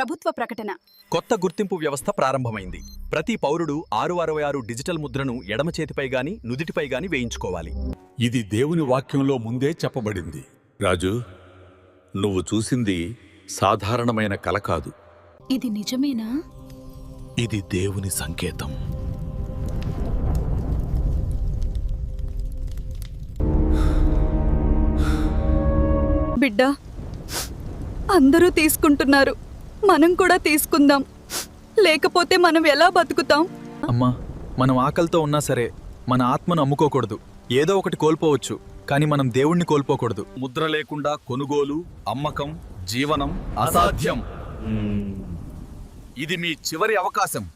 ప్రభుత్వ ప్రకటన. కొత్త గుర్తింపు వ్యవస్థ ప్రారంభమైంది. ప్రతి పౌరుడు 666 డిజిటల్ ముద్రను ఎడమ చేతిపై గాని నుదిటిపై గాని వేయించుకోవాలి. ఇది దేవుని వాక్యంలో ముందే చెప్పబడింది. రాజు, నువ్వు చూసింది సాధారణమైన కల కాదు. ఇది నిజమేనా? ఇది దేవుని సంకేతం. బిడ్డా, అందరూ తీసుకుంటున్నారు, మనం కూడా తీసుకుందాం. లేకపోతే మనం ఎలా బతుకుతాం? అమ్మా, మనం ఆకలితో ఉన్నా సరే మన ఆత్మను అమ్ముకోకూడదు. ఏదో ఒకటి కోల్పోవచ్చు, కానీ మనం దేవుణ్ణి కోల్పోకూడదు. ముద్ర లేకుండా కొనుగోలు, అమ్మకం, జీవనం అసాధ్యం. ఇది మీ చివరి అవకాశం.